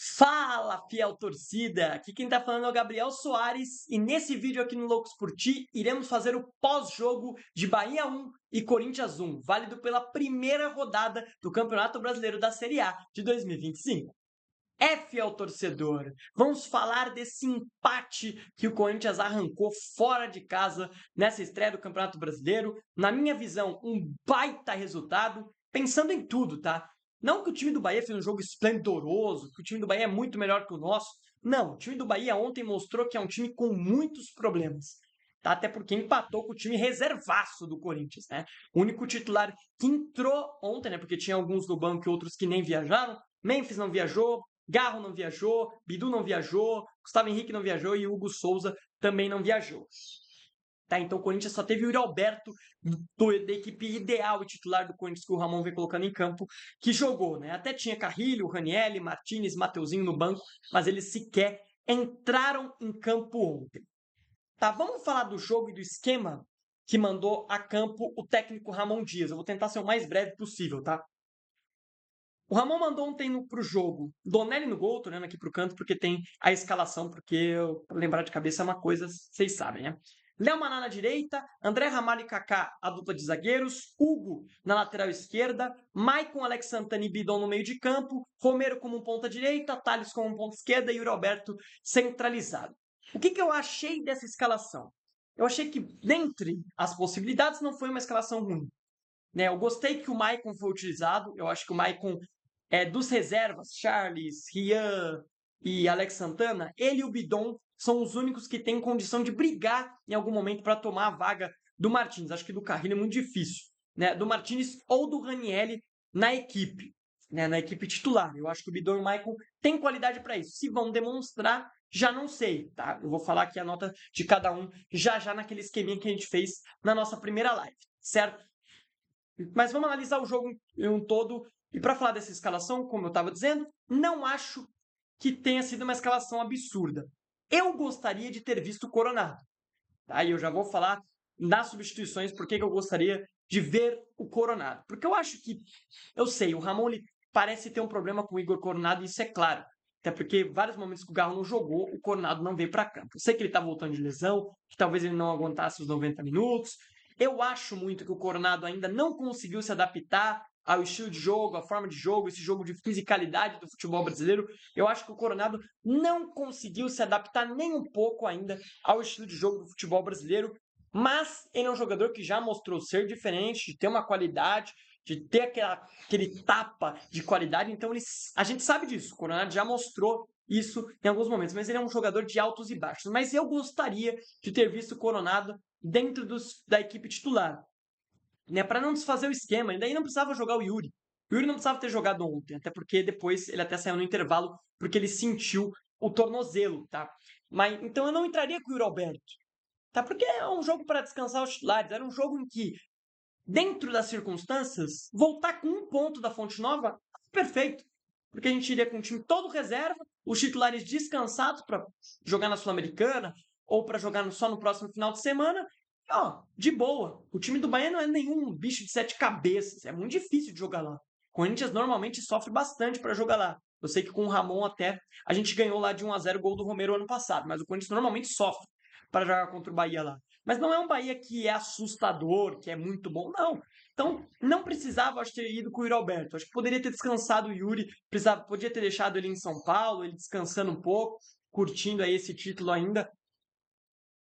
Fala, fiel torcida! Aqui quem tá falando é o Gabriel Soares e nesse vídeo aqui no Loucos por Ti iremos fazer o pós-jogo de Bahia 1 e Corinthians 1, válido pela primeira rodada do Campeonato Brasileiro da Série A de 2025. Fiel torcedor, vamos falar desse empate que o Corinthians arrancou fora de casa nessa estreia do Campeonato Brasileiro. Na minha visão, um baita resultado, pensando em tudo, tá? Não que o time do Bahia fez um jogo esplendoroso, que o time do Bahia é muito melhor que o nosso. Não, o time do Bahia ontem mostrou que é um time com muitos problemas. Tá? Até porque empatou com o time reservaço do Corinthians, né? O único titular que entrou ontem, né? Porque tinha alguns no banco e outros que nem viajaram. Memphis não viajou, Garro não viajou, Bidu não viajou, Gustavo Henrique não viajou e Hugo Souza também não viajou. Tá, então o Corinthians só teve o Yuri Alberto, da equipe ideal e titular do Corinthians que o Ramon vem colocando em campo, que jogou, né? Até tinha Carrilho, Ranielli, Martinez, Mateuzinho no banco, mas eles sequer entraram em campo ontem. Tá, vamos falar do jogo e do esquema que mandou a campo o técnico Ramon Dias. Eu vou tentar ser o mais breve possível, tá? O Ramon mandou ontem pro jogo Donelli no gol, tô olhando aqui pro canto porque tem a escalação, porque pra lembrar de cabeça é uma coisa, vocês sabem, né? Léo Maná na direita, André Ramalho e Kaká, a dupla de zagueiros, Hugo na lateral esquerda, Maicon, Alex Santana e Bidon no meio de campo, Romero como um ponta direita, Thales como um ponta esquerda e Yuri Alberto centralizado. O que eu achei dessa escalação? Eu achei que, dentre as possibilidades, não foi uma escalação ruim. Né? Eu gostei que o Maicon foi utilizado, eu acho que o Maicon dos reservas, Charles, Rian e Alex Santana, ele e o Bidon são os únicos que têm condição de brigar em algum momento para tomar a vaga do Martins. Acho que do Carrilho é muito difícil. Né? Do Martins ou do Ranielli na equipe. Né? Na equipe titular. Eu acho que o Bidon e o Maicon têm qualidade para isso. Se vão demonstrar, já não sei. Tá? Eu vou falar aqui a nota de cada um já naquele esqueminha que a gente fez na nossa primeira live. Certo? Mas vamos analisar o jogo em um todo. E para falar dessa escalação, como eu estava dizendo, não acho que tenha sido uma escalação absurda. Eu gostaria de ter visto o Coronado. Tá? E eu já vou falar nas substituições porque eu gostaria de ver o Coronado. Porque eu acho que, eu sei, o Ramon ele parece ter um problema com o Igor Coronado, e isso é claro. Até porque vários momentos que o Garro não jogou, o Coronado não veio para campo. Eu sei que ele está voltando de lesão, que talvez ele não aguentasse os 90 minutos. Eu acho muito que o Coronado ainda não conseguiu se adaptar ao estilo de jogo, à forma de jogo, esse jogo de fisicalidade do futebol brasileiro. Eu acho que o Coronado não conseguiu se adaptar nem um pouco ainda ao estilo de jogo do futebol brasileiro, mas ele é um jogador que já mostrou ser diferente, de ter uma qualidade, de ter aquele tapa de qualidade. Então a gente sabe disso, o Coronado já mostrou isso em alguns momentos, mas ele é um jogador de altos e baixos. Mas eu gostaria de ter visto o Coronado dentro da equipe titular, né, para não desfazer o esquema. E daí não precisava jogar o Yuri. O Yuri não precisava ter jogado ontem, até porque depois ele até saiu no intervalo porque ele sentiu o tornozelo, tá? Mas então eu não entraria com o Yuri Alberto, tá? Porque é um jogo para descansar os titulares. Era um jogo em que, dentro das circunstâncias, voltar com um ponto da Fonte Nova, perfeito. Porque a gente iria com o time todo reserva, os titulares descansados para jogar na Sul-Americana ou para jogar só no próximo final de semana. E, ó, de boa. O time do Bahia não é nenhum bicho de 7 cabeças. É muito difícil de jogar lá. O Corinthians normalmente sofre bastante para jogar lá. Eu sei que com o Ramon até a gente ganhou lá de 1-0 gol do Romero ano passado, mas o Corinthians normalmente sofre para jogar contra o Bahia lá. Mas não é um Bahia que é assustador, que é muito bom, não. Então, não precisava, acho, ter ido com o Yuri Alberto. Acho que poderia ter descansado o Yuri, podia ter deixado ele em São Paulo, ele descansando um pouco, curtindo aí esse título ainda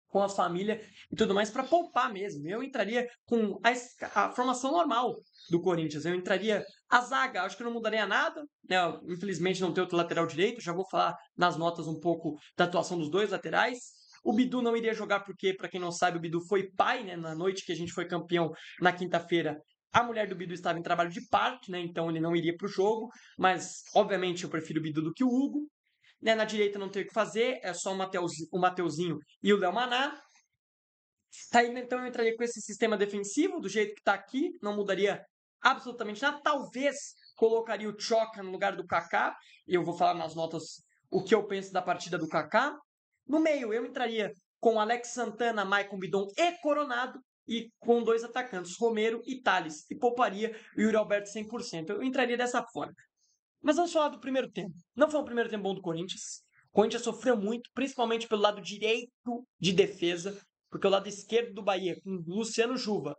com a família e tudo mais, para poupar mesmo. Eu entraria com a formação normal do Corinthians. Eu entraria a zaga, acho que não mudaria nada, né? Infelizmente não tem outro lateral direito, já vou falar nas notas um pouco da atuação dos dois laterais. O Bidu não iria jogar porque, para quem não sabe, o Bidu foi pai, né? Na noite que a gente foi campeão na quinta-feira, a mulher do Bidu estava em trabalho de parto, né? Então ele não iria para o jogo, mas obviamente eu prefiro o Bidu do que o Hugo. Né? Na direita não tem o que fazer, é só o Mateuzinho e o Léo Maná. Tá, então eu entraria com esse sistema defensivo, do jeito que está aqui, não mudaria absolutamente nada. Talvez colocaria o Choca no lugar do Kaká, e eu vou falar nas notas o que eu penso da partida do Kaká. No meio, eu entraria com Alex Santana, Maicon Bidon e Coronado, e com dois atacantes, Romero e Thales, e pouparia o Yuri Alberto 100%. Eu entraria dessa forma. Mas vamos falar do primeiro tempo. Não foi um primeiro tempo bom do Corinthians. O Corinthians sofreu muito, principalmente pelo lado direito de defesa, porque o lado esquerdo do Bahia, com Luciano Juba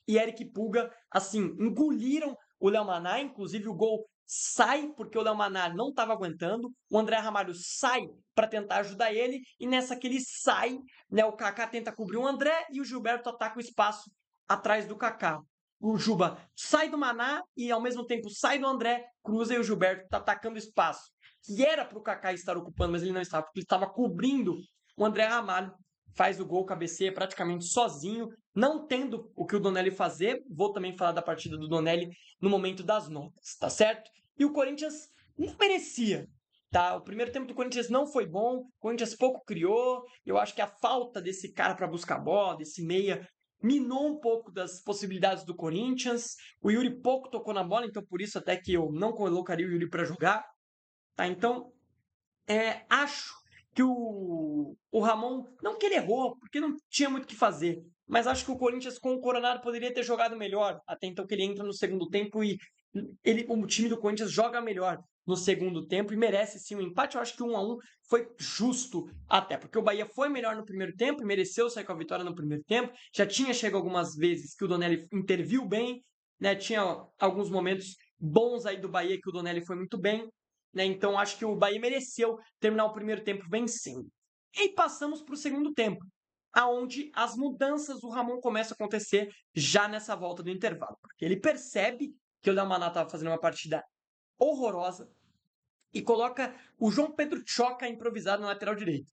e Eric Pulga, assim, engoliram o Léo Maná, inclusive o gol sai porque o Léo Maná não estava aguentando, o André Ramalho sai para tentar ajudar ele, e nessa que ele sai, né, o Kaká tenta cobrir o André e o Gilberto ataca o espaço atrás do Kaká. O Juba sai do Maná e ao mesmo tempo sai do André, cruza e o Gilberto está atacando o espaço que era para o Kaká estar ocupando, mas ele não estava, porque ele estava cobrindo o André Ramalho, faz o gol, cabeceia praticamente sozinho, não tendo o que o Donelli fazer. Vou também falar da partida do Donelli no momento das notas, tá certo? E o Corinthians não merecia, tá? O primeiro tempo do Corinthians não foi bom, o Corinthians pouco criou. Eu acho que a falta desse cara para buscar bola, desse meia, minou um pouco das possibilidades do Corinthians. O Yuri pouco tocou na bola, então por isso até que eu não colocaria o Yuri para jogar, tá? Então, acho que o Ramon, não que ele errou, porque não tinha muito o que fazer, mas acho que o Corinthians com o Coronado poderia ter jogado melhor, até então que ele entra no segundo tempo e o time do Corinthians joga melhor no segundo tempo e merece sim um empate. Eu acho que 1-1 foi justo até, porque o Bahia foi melhor no primeiro tempo e mereceu sair com a vitória no primeiro tempo. Já tinha chegado algumas vezes que o Donelli interviu bem, né? Tinha alguns momentos bons aí do Bahia que o Donelli foi muito bem, né? Então acho que o Bahia mereceu terminar o primeiro tempo vencendo. E passamos para o segundo tempo, aonde as mudanças do Ramon começam a acontecer já nessa volta do intervalo, porque ele percebe que o Léo Maná estava fazendo uma partida horrorosa e coloca o João Pedro Choca improvisado na lateral direita.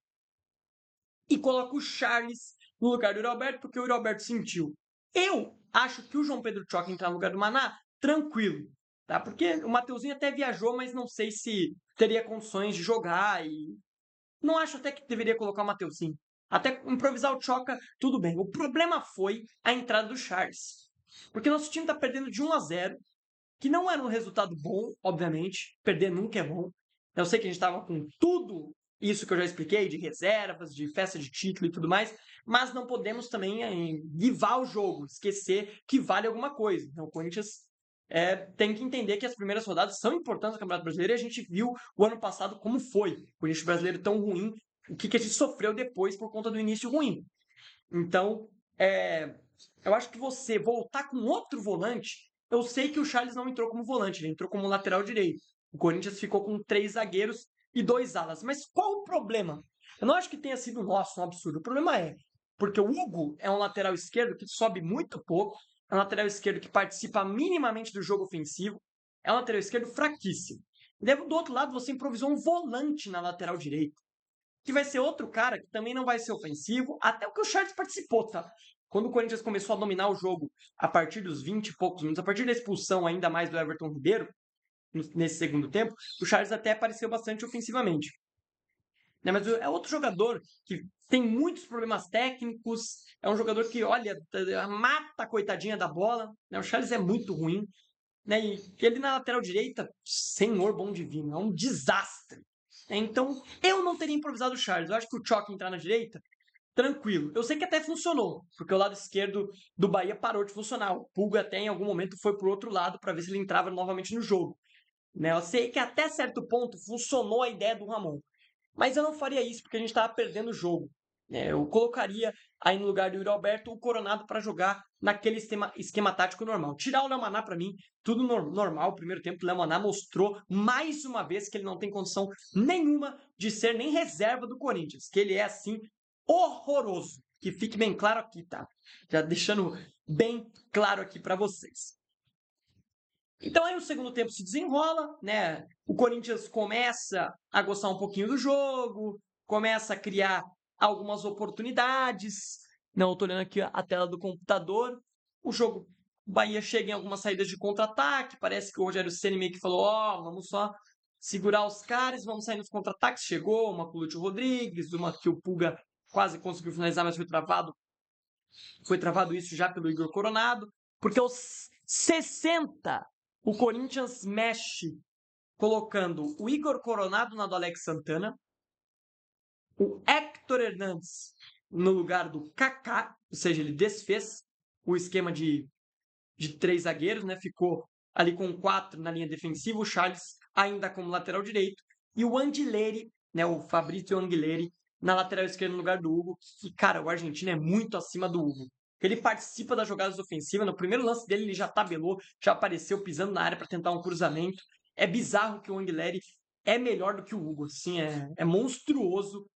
E coloca o Charles no lugar do Yuri Alberto, porque o Yuri Alberto sentiu. Eu acho que o João Pedro Choca entrar no lugar do Maná, tranquilo, tá? Porque o Mateuzinho até viajou, mas não sei se teria condições de jogar e não acho até que deveria colocar o Mateuzinho. Até improvisar o Choca, tudo bem. O problema foi a entrada do Charles. Porque nosso time tá perdendo de 1-0, que não era um resultado bom, obviamente. Perder nunca é bom. Eu sei que a gente estava com tudo isso que eu já expliquei, de reservas, de festa de título e tudo mais, mas não podemos também guivar o jogo, esquecer que vale alguma coisa. Então o Corinthians tem que entender que as primeiras rodadas são importantes no Campeonato Brasileiro, e a gente viu o ano passado como foi. O Corinthians brasileiro tão ruim, o que a gente sofreu depois por conta do início ruim. Então, eu acho que você voltar com outro volante. Eu sei que o Charles não entrou como volante, ele entrou como lateral direito. O Corinthians ficou com 3 zagueiros e 2 alas. Mas qual o problema? Eu não acho que tenha sido nosso um absurdo. O problema é porque o Hugo é um lateral esquerdo que sobe muito pouco, é um lateral esquerdo que participa minimamente do jogo ofensivo, é um lateral esquerdo fraquíssimo. E do outro lado, você improvisou um volante na lateral direita, que vai ser outro cara que também não vai ser ofensivo, até o que o Charles participou, tá? Quando o Corinthians começou a dominar o jogo a partir dos 20 e poucos minutos, a partir da expulsão ainda mais do Everton Ribeiro, nesse segundo tempo, o Charles até apareceu bastante ofensivamente. Né? Mas é outro jogador que tem muitos problemas técnicos, é um jogador que, olha, mata a coitadinha da bola. Né? O Charles é muito ruim. Né? E ele na lateral direita, senhor bom divino, é um desastre. Então, eu não teria improvisado o Charles. Eu acho que o Choque entrar na direita, tranquilo. Eu sei que até funcionou, porque o lado esquerdo do Bahia parou de funcionar. O Pulga até em algum momento foi pro outro lado para ver se ele entrava novamente no jogo. Né? Eu sei que até certo ponto funcionou a ideia do Ramon. Mas eu não faria isso porque a gente estava perdendo o jogo. Eu colocaria aí no lugar do Yuri Alberto o Coronado para jogar naquele esquema tático normal. Tirar o Léo Maná para mim, tudo normal. O primeiro tempo o Léo Maná mostrou mais uma vez que ele não tem condição nenhuma de ser nem reserva do Corinthians, que ele é assim horroroso. Que fique bem claro aqui, tá? Já deixando bem claro aqui para vocês. Então aí o segundo tempo se desenrola, né? O Corinthians começa a gostar um pouquinho do jogo, começa a criar algumas oportunidades. Não, eu tô olhando aqui a tela do computador. O jogo, o Bahia chega em algumas saídas de contra-ataque. Parece que o Rogério Ceni meio que falou: ó, vamos só segurar os caras, vamos sair nos contra-ataques. Chegou uma com o Lúcio Rodrigues, uma que o Pulga quase conseguiu finalizar, mas foi travado. Foi travado isso já pelo Igor Coronado, porque aos 60 o Corinthians mexe colocando o Igor Coronado na do Alex Santana, o Héctor Hernandes no lugar do Kaká, ou seja, ele desfez o esquema de 3 zagueiros, né? Ficou ali com 4 na linha defensiva, o Charles ainda como lateral direito, e o Angileri, né, o Fabrizio Angileri, na lateral esquerda no lugar do Hugo, que, cara, o argentino é muito acima do Hugo. Ele participa das jogadas ofensivas, no primeiro lance dele ele já tabelou, já apareceu pisando na área para tentar um cruzamento. É bizarro que o Angileri é melhor do que o Hugo, assim, é monstruoso,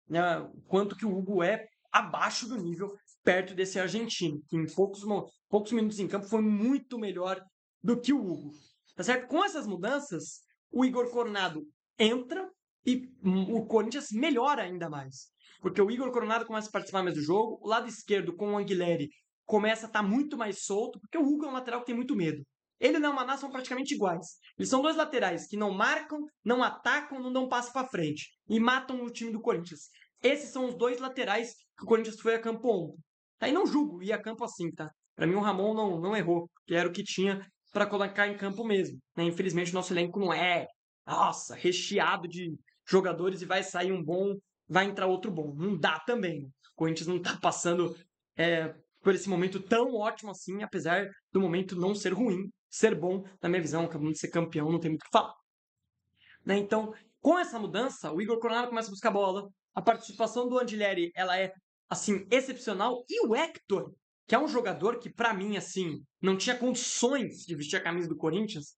né, o quanto que o Hugo é abaixo do nível, perto desse argentino, que em poucos minutos em campo foi muito melhor do que o Hugo. Tá certo? Com essas mudanças, o Igor Coronado entra e o Corinthians melhora ainda mais. Porque o Igor Coronado começa a participar mais do jogo, o lado esquerdo com o Anguilleri começa a estar muito mais solto, porque o Hugo é um lateral que tem muito medo. Ele e o Maná são praticamente iguais. Eles são dois laterais que não marcam, não atacam, não dão passo para frente e matam o time do Corinthians. Esses são os dois laterais que o Corinthians foi a campo ontem. Aí não julgo ir a campo assim, tá? Para mim o Ramon não errou, que era o que tinha para colocar em campo mesmo. Né? Infelizmente o nosso elenco não é, nossa, recheado de jogadores e vai sair um bom, vai entrar outro bom. Não dá também. Né? O Corinthians não tá passando por esse momento tão ótimo assim, apesar do momento não ser ruim, ser bom, na minha visão, acabando de ser campeão, não tem muito o que falar. Né? Então, com essa mudança, o Igor Coronado começa a buscar bola, a participação do Angileri, ela é, assim, excepcional, e o Hector, que é um jogador que, para mim, assim, não tinha condições de vestir a camisa do Corinthians,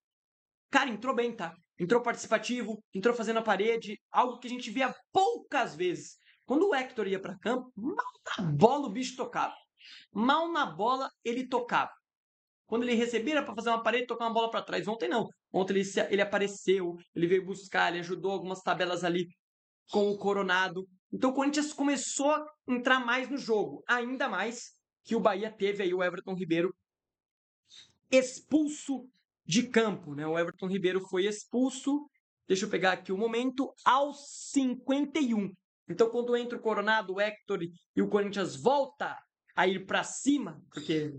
cara, entrou bem, tá? Entrou participativo, entrou fazendo a parede, algo que a gente via poucas vezes. Quando o Hector ia para campo, mal na bola o bicho tocava. Mal na bola ele tocava. Quando ele recebia para fazer uma parede, tocar uma bola para trás. Ontem não. Ontem ele apareceu, ele veio buscar, ele ajudou algumas tabelas ali com o Coronado. Então o Corinthians começou a entrar mais no jogo. Ainda mais que o Bahia teve aí o Everton Ribeiro expulso de campo, né? O Everton Ribeiro foi expulso, deixa eu pegar aqui o momento, aos 51. Então, quando entra o Coronado, o Hector e o Corinthians volta a ir para cima, porque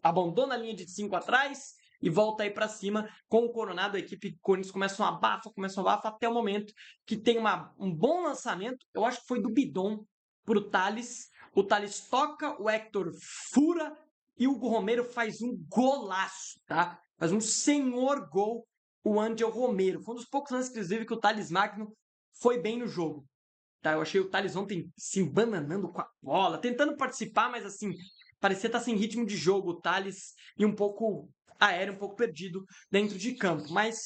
abandona a linha de 5 atrás e volta aí para cima com o Coronado, a equipe do Corinthians começa um abafa, até o momento que tem um bom lançamento, eu acho que foi do Bidon para o Thales toca, o Hector fura, e o Hugo Romero faz um golaço, tá? Faz um senhor gol, o Angel Romero. Foi um dos poucos lances, inclusive, que o Thales Magno foi bem no jogo. Tá? Eu achei o Thales ontem se embananando com a bola, tentando participar, mas assim, parecia estar sem ritmo de jogo, o Thales, e um pouco aéreo, um pouco perdido dentro de campo. Mas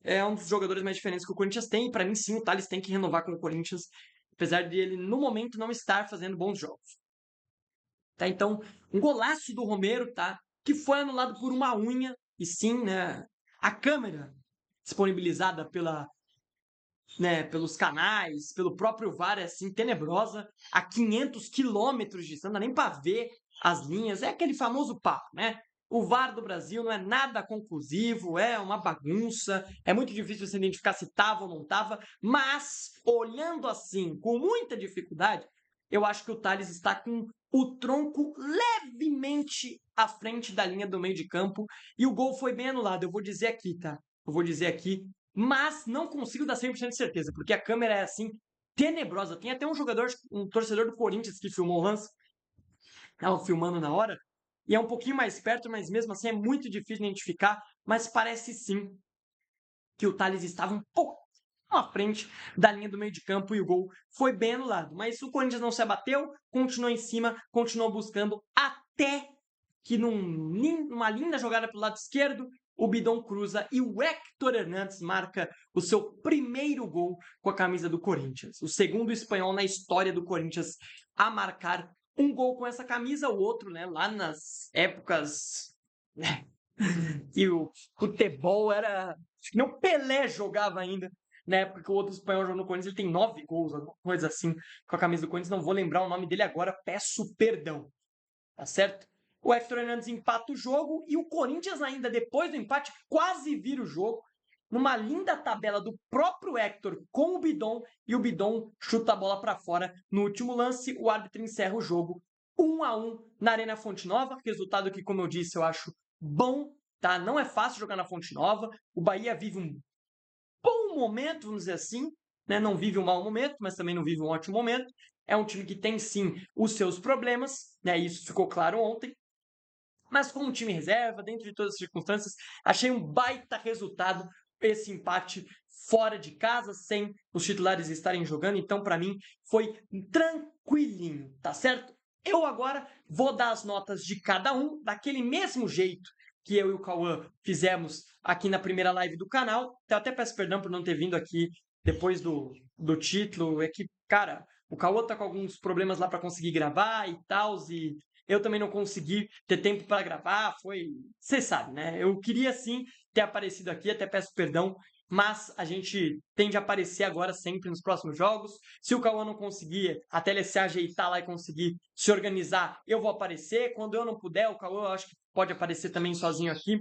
é um dos jogadores mais diferentes que o Corinthians tem, e para mim, sim, o Thales tem que renovar com o Corinthians, apesar de ele, no momento, não estar fazendo bons jogos. Tá? Então, um golaço do Romero, tá? Que foi anulado por uma unha, e sim, né? A câmera disponibilizada pelos canais, pelo próprio VAR, é assim, tenebrosa, a 500 quilômetros de distância, não dá nem para ver as linhas, é aquele famoso papo, né? O VAR do Brasil não é nada conclusivo, é uma bagunça, é muito difícil você identificar se estava ou não estava, mas, olhando assim, com muita dificuldade, eu acho que o Thales está com o tronco levemente à frente da linha do meio de campo, e o gol foi bem anulado, eu vou dizer aqui, tá? Eu vou dizer aqui, mas não consigo dar 100% de certeza, porque a câmera é assim, tenebrosa. Tem até um torcedor do Corinthians que filmou o lance, estava filmando na hora, e é um pouquinho mais perto, mas mesmo assim é muito difícil identificar, mas parece sim que o Thales estava um pouco à frente da linha do meio de campo e o gol foi bem anulado. Mas o Corinthians não se abateu, continuou em cima, continuou buscando até que numa linda jogada pelo lado esquerdo, o Bidon cruza e o Hector Hernandes marca o seu primeiro gol com a camisa do Corinthians. O segundo espanhol na história do Corinthians a marcar um gol com essa camisa, o outro, né, lá nas épocas, né, e o futebol era... Acho que nem o Pelé jogava ainda, na época que o outro espanhol jogou no Corinthians, ele tem 9 gols, alguma coisa assim, com a camisa do Corinthians. Não vou lembrar o nome dele agora, peço perdão. Tá certo? O Hector Hernandes empata o jogo e o Corinthians ainda, depois do empate, quase vira o jogo, numa linda tabela do próprio Hector com o Bidon, e o Bidon chuta a bola para fora no último lance. O árbitro encerra o jogo 1-1 na Arena Fonte Nova, resultado que, como eu disse, eu acho bom, tá? Não é fácil jogar na Fonte Nova, o Bahia vive um bom momento, vamos dizer assim, né? Não vive um mau momento, mas também não vive um ótimo momento. É um time que tem sim os seus problemas, né? Isso ficou claro ontem. Mas com o time reserva, dentro de todas as circunstâncias, achei um baita resultado esse empate fora de casa, sem os titulares estarem jogando. Então, para mim, foi tranquilinho, tá certo? Eu agora vou dar as notas de cada um, daquele mesmo jeito que eu e o Cauã fizemos aqui na primeira live do canal. Então, até peço perdão por não ter vindo aqui depois do título. É que, cara, o Cauã tá com alguns problemas lá para conseguir gravar e tal, e eu também não consegui ter tempo para gravar, você sabe, né? Eu queria sim ter aparecido aqui, até peço perdão, mas a gente tende a aparecer agora sempre nos próximos jogos. Se o Cauã não conseguir até se ajeitar lá e conseguir se organizar, eu vou aparecer. Quando eu não puder, o Cauã eu acho que pode aparecer também sozinho aqui.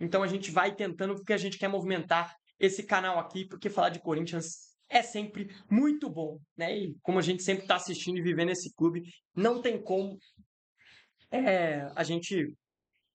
Então a gente vai tentando porque a gente quer movimentar esse canal aqui, porque falar de Corinthians é sempre muito bom, né? E como a gente sempre está assistindo e vivendo esse clube, não tem como a gente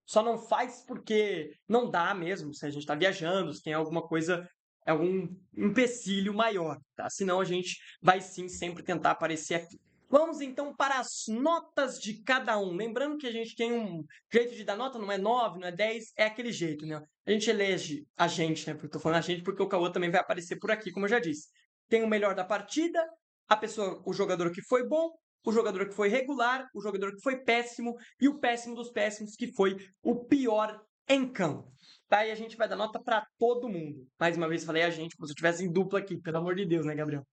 só não faz porque não dá mesmo, se a gente está viajando, se tem alguma coisa, algum empecilho maior, tá? Senão a gente vai sim sempre tentar aparecer aqui. Vamos então para as notas de cada um. Lembrando que a gente tem um jeito de dar nota, não é 9, não é 10, é aquele jeito, né? A gente elege a gente, né? Porque eu tô falando a gente porque o Cauã também vai aparecer por aqui, como eu já disse. Tem o melhor da partida, a pessoa, o jogador que foi bom, o jogador que foi regular, o jogador que foi péssimo e o péssimo dos péssimos, que foi o pior em campo. Tá? E a gente vai dar nota para todo mundo. Mais uma vez falei a gente, como se eu estivesse em dupla aqui, pelo amor de Deus, né, Gabriel?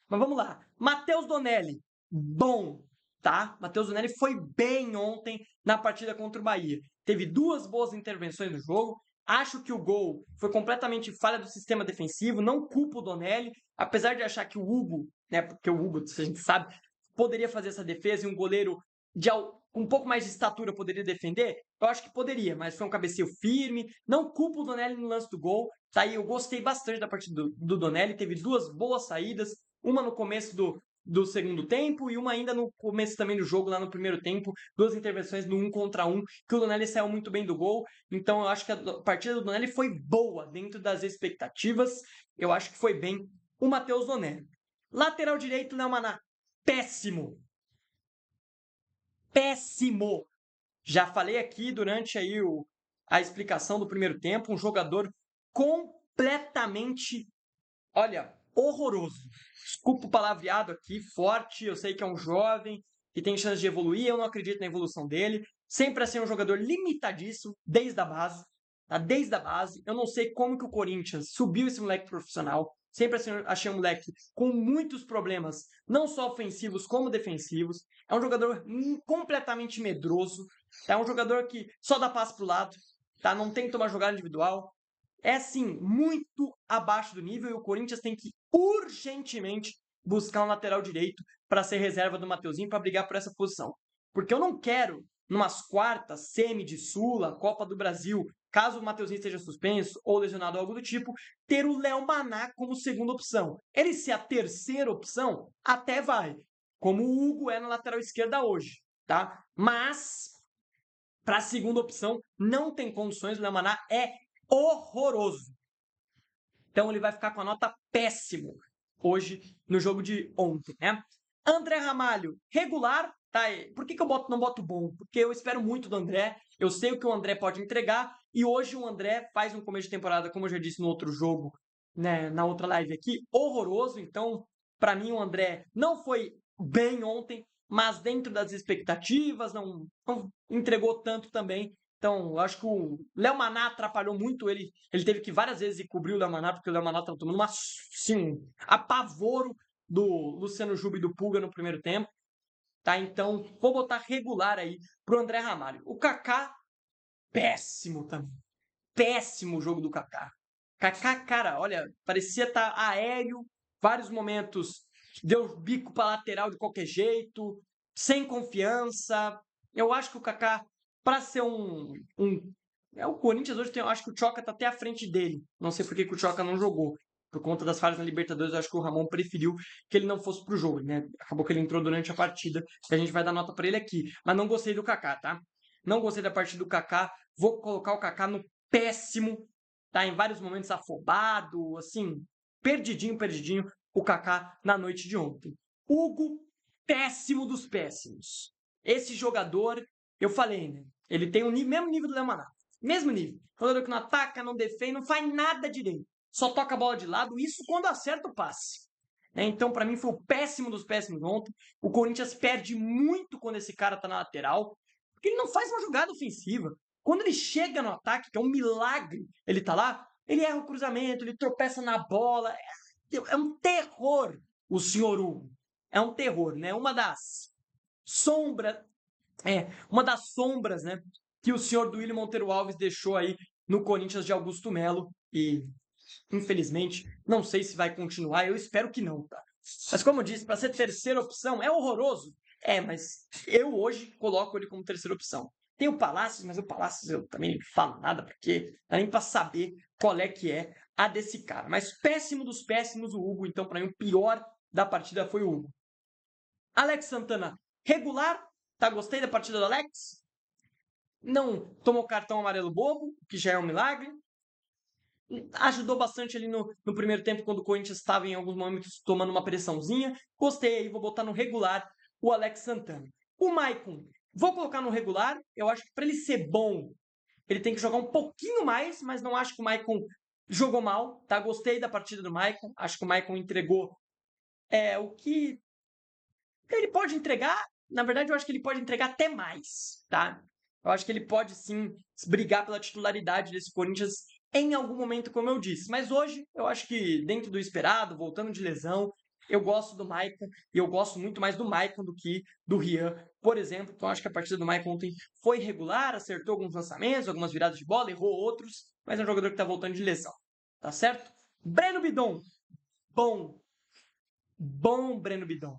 Mas vamos lá. Matheus Donelli, bom, tá? Matheus Donelli foi bem ontem na partida contra o Bahia. Teve 2 boas intervenções no jogo. Acho que o gol foi completamente falha do sistema defensivo. Não culpo o Donelli, apesar de achar que o Hugo, né? Porque o Hugo, a gente sabe, poderia fazer essa defesa e um goleiro com um pouco mais de estatura poderia defender? Eu acho que poderia, mas foi um cabeceio firme. Não culpo o Donelli no lance do gol. Tá aí, eu gostei bastante da partida do Donelli. Teve 2 boas saídas, uma no começo do segundo tempo e uma ainda no começo também do jogo, lá no primeiro tempo. 2 intervenções no 1 contra 1, que o Donelli saiu muito bem do gol. Então eu acho que a partida do Donelli foi boa dentro das expectativas. Eu acho que foi bem o Matheus Donelli. Lateral direito, Léo Maná, péssimo. Péssimo. Já falei aqui durante aí a explicação do primeiro tempo, um jogador completamente, olha, horroroso. Desculpa o palavreado aqui, forte, eu sei que é um jovem, que tem chance de evoluir, eu não acredito na evolução dele. Sempre assim um jogador limitadíssimo, desde a base, tá? Desde a base. Eu não sei como que o Corinthians subiu esse moleque profissional. Sempre assim, achei um moleque com muitos problemas, não só ofensivos como defensivos. É um jogador completamente medroso. É um jogador que só dá passe pro lado, tá? Não tem que tomar jogada individual. É, assim, muito abaixo do nível e o Corinthians tem que urgentemente buscar um lateral direito para ser reserva do Mateuzinho para brigar por essa posição. Porque eu não quero, numas quartas, semi de Sula, Copa do Brasil, caso o Mateuzinho esteja suspenso ou lesionado ou algo do tipo, ter o Léo Maná como segunda opção. Ele ser a terceira opção, até vai. Como o Hugo é na lateral esquerda hoje, tá? Mas, para a segunda opção, não tem condições. O Léo Maná é horroroso. Então ele vai ficar com a nota péssimo hoje no jogo de ontem, né? André Ramalho, regular, tá? Por que eu não boto bom? Porque eu espero muito do André, eu sei o que o André pode entregar, e hoje o André faz um começo de temporada, como eu já disse no outro jogo, né, na outra live aqui, horroroso. Então, para mim, o André não foi bem ontem, mas dentro das expectativas, não entregou tanto também. Então, eu acho que o Léo Maná atrapalhou muito ele. Ele teve que várias vezes cobrir o Léo Maná, porque o Léo Maná estava tomando um apavoro do Luciano Juba e do Pulga no primeiro tempo. Tá? Então, vou botar regular aí pro André Ramalho. O Kaká, péssimo também. Péssimo o jogo do Kaká. Kaká, cara, olha, parecia estar aéreo, vários momentos deu bico para lateral de qualquer jeito, sem confiança. Eu acho que o Kaká, para ser o Corinthians hoje eu acho que o Choca tá até à frente dele. Não sei por que o Choca não jogou. Por conta das falhas na Libertadores, eu acho que o Ramon preferiu que ele não fosse pro jogo, né? Acabou que ele entrou durante a partida, e a gente vai dar nota para ele aqui. Mas não gostei do Kaká, tá? Não gostei da partida do Kaká. Vou colocar o Kaká no péssimo, tá? Em vários momentos afobado, assim, perdidinho, o Kaká na noite de ontem. Hugo, péssimo dos péssimos. Esse jogador, eu falei, né? Ele tem o mesmo nível do Léo Manato. Mesmo nível. Jogador que não ataca, não defende, não faz nada direito. Só toca a bola de lado, isso quando acerta o passe. Então, para mim, foi o péssimo dos péssimos ontem. O Corinthians perde muito quando esse cara tá na lateral, porque ele não faz uma jogada ofensiva. Quando ele chega no ataque, que é um milagre, ele tá lá, ele erra o cruzamento, ele tropeça na bola. É um terror o senhor Hugo. É um terror, né? Uma das sombras, né, que o senhor Duílio Monteiro Alves deixou aí no Corinthians de Augusto Melo. E, infelizmente, não sei se vai continuar. Eu espero que não, tá? Mas, como eu disse, para ser terceira opção é horroroso. Mas eu hoje coloco ele como terceira opção. Tem o Palácios, mas o Palácios eu também não falo nada, porque não dá nem para saber qual é que é a desse cara. Mas péssimo dos péssimos, o Hugo. Então, para mim, o pior da partida foi o Hugo. Alex Santana, regular. Tá, gostei da partida do Alex. Não tomou cartão amarelo bobo, que já é um milagre. Ajudou bastante ali no primeiro tempo, quando o Corinthians estava em alguns momentos tomando uma pressãozinha. Gostei aí, vou botar no regular o Alex Santana. O Maicon, vou colocar no regular. Eu acho que para ele ser bom, ele tem que jogar um pouquinho mais, mas não acho que o Maicon jogou mal, tá? Gostei da partida do Maicon. Acho que o Maicon entregou o que ele pode entregar. Na verdade, eu acho que ele pode entregar até mais, tá? Eu acho que ele pode, sim, brigar pela titularidade desse Corinthians em algum momento, como eu disse. Mas hoje, eu acho que, dentro do esperado, voltando de lesão, eu gosto do Maicon, e eu gosto muito mais do Maicon do que do Rian, por exemplo. Então, acho que a partida do Maicon ontem foi regular, acertou alguns lançamentos, algumas viradas de bola, errou outros, mas é um jogador que está voltando de lesão, tá certo? Breno Bidon, bom Breno Bidon.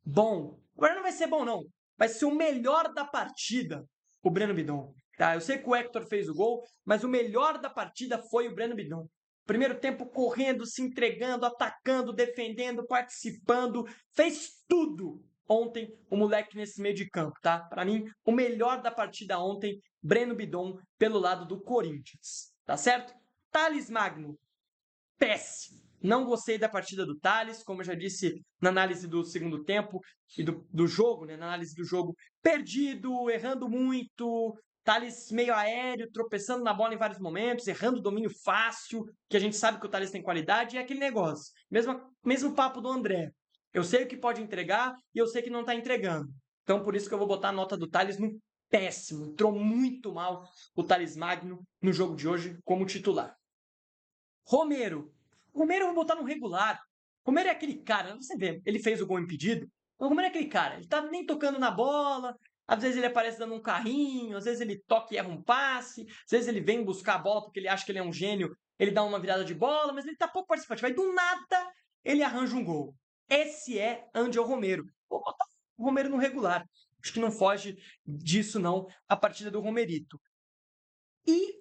Bom. Agora não vai ser bom, não. Vai ser o melhor da partida, o Breno Bidon. Tá? Eu sei que o Hector fez o gol, mas o melhor da partida foi o Breno Bidon. Primeiro tempo correndo, se entregando, atacando, defendendo, participando. Fez tudo ontem o moleque nesse meio de campo, tá? Para mim, o melhor da partida ontem, Breno Bidon, pelo lado do Corinthians. Tá certo? Thales Magno, péssimo. Não gostei da partida do Thales, como eu já disse na análise do segundo tempo e do jogo, né? Na análise do jogo, perdido, errando muito, Thales meio aéreo, tropeçando na bola em vários momentos, errando domínio fácil, que a gente sabe que o Thales tem qualidade, e é aquele negócio. Mesmo papo do André. Eu sei o que pode entregar e eu sei que não está entregando. Então, por isso que eu vou botar a nota do Thales no péssimo. Entrou muito mal o Thales Magno no jogo de hoje como titular. Romero eu vou botar no regular. Romero é aquele cara, você vê, ele fez o gol impedido. O Romero é aquele cara, ele tá nem tocando na bola, às vezes ele aparece dando um carrinho, às vezes ele toca e erra um passe, às vezes ele vem buscar a bola porque ele acha que ele é um gênio, ele dá uma virada de bola, mas ele tá pouco participativo. Aí do nada ele arranja um gol. Esse é Angel Romero. Vou botar o Romero no regular. Acho que não foge disso não, a partida do Romerito. E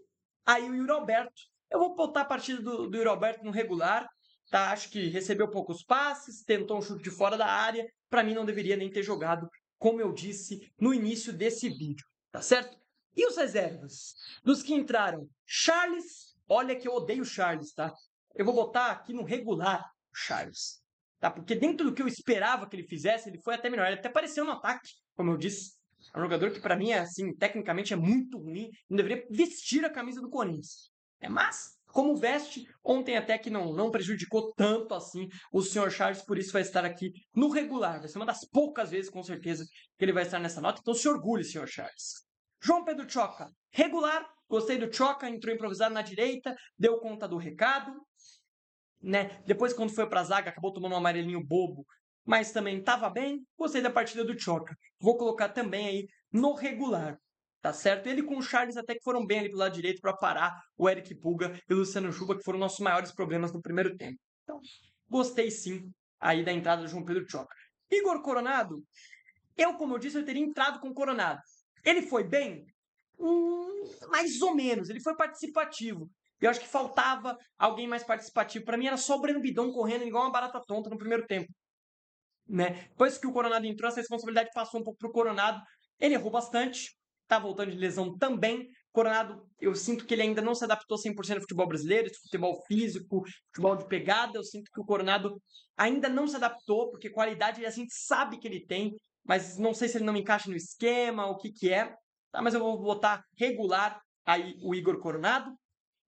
aí o Yuri Alberto. Eu vou botar a partida do Yuri Alberto no regular. Tá? Acho que recebeu poucos passes, tentou um chute de fora da área. Para mim não deveria nem ter jogado, como eu disse no início desse vídeo. Tá certo? E os reservas? Dos que entraram, Charles. Olha que eu odeio o Charles, tá? Eu vou botar aqui no regular o Charles. Tá? Porque dentro do que eu esperava que ele fizesse, ele foi até melhor. Ele até apareceu no ataque, como eu disse. É um jogador que, para mim, assim, tecnicamente é muito ruim. Não deveria vestir a camisa do Corinthians. Mas, como veste, ontem até que não prejudicou tanto assim o Sr. Charles, por isso vai estar aqui no regular. Vai ser uma das poucas vezes, com certeza, que ele vai estar nessa nota. Então se orgulhe, Sr. Charles. João Pedro Choca, regular. Gostei do Choca, entrou improvisado na direita, deu conta do recado. Né? Depois, quando foi para a zaga, acabou tomando um amarelinho bobo, mas também estava bem. Gostei da partida do Choca. Vou colocar também aí no regular, tá certo? Ele com o Charles até que foram bem ali pelo lado direito para parar o Eric Pulga e o Luciano Juba, que foram nossos maiores problemas no primeiro tempo. Então, gostei sim aí da entrada do João Pedro Choca. Igor Coronado, como eu disse, eu teria entrado com o Coronado. Ele foi bem? Mais ou menos. Ele foi participativo. Eu acho que faltava alguém mais participativo. Para mim era só o Breno Bidon correndo igual uma barata tonta no primeiro tempo. Né? Depois que o Coronado entrou, essa responsabilidade passou um pouco pro Coronado. Ele errou bastante. Tá voltando de lesão também. Coronado, eu sinto que ele ainda não se adaptou 100% ao futebol brasileiro, esse futebol físico, futebol de pegada. Eu sinto que o Coronado ainda não se adaptou, porque qualidade a gente sabe que ele tem, mas não sei se ele não encaixa no esquema, o que é. tá? Mas eu vou botar regular aí o Igor Coronado.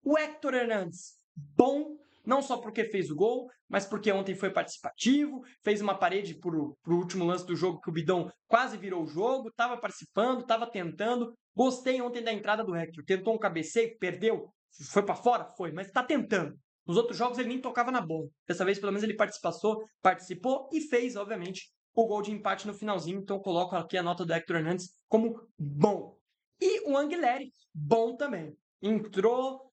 O Héctor Hernandes, bom, não só porque fez o gol, mas porque ontem foi participativo, fez uma parede pro último lance do jogo que o Bidão quase virou o jogo, estava participando, estava tentando. Gostei ontem da entrada do Héctor, tentou um cabeceio, perdeu, foi para fora? Foi, mas está tentando. Nos outros jogos ele nem tocava na bola. Dessa vez, pelo menos, ele participou e fez, obviamente, o gol de empate no finalzinho. Então, eu coloco aqui a nota do Héctor Hernandes como bom. E o Anguilleri, bom também. Entrou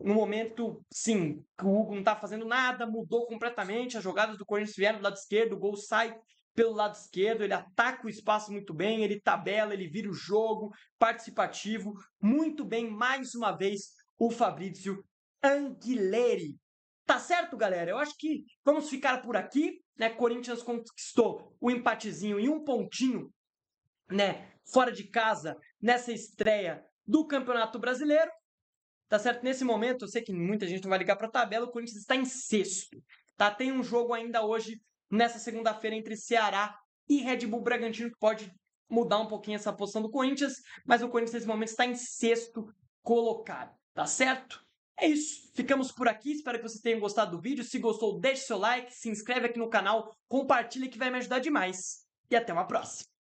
no momento, sim, que o Hugo não tá fazendo nada, mudou completamente, as jogadas do Corinthians vieram do lado esquerdo, o gol sai pelo lado esquerdo, ele ataca o espaço muito bem, ele tabela, ele vira o jogo, participativo, muito bem, mais uma vez, o Fabrício Anguilleri. Tá certo, galera? Eu acho que vamos ficar por aqui, né? Corinthians conquistou o empatezinho e um pontinho, né, fora de casa, nessa estreia do Campeonato Brasileiro. Tá certo? Nesse momento, eu sei que muita gente não vai ligar para a tabela, o Corinthians está em sexto. Tá? Tem um jogo ainda hoje, nessa segunda-feira, entre Ceará e Red Bull Bragantino, que pode mudar um pouquinho essa posição do Corinthians, mas o Corinthians nesse momento está em sexto colocado. Tá certo? É isso. Ficamos por aqui. Espero que vocês tenham gostado do vídeo. Se gostou, deixe seu like, se inscreve aqui no canal, compartilha que vai me ajudar demais. E até uma próxima.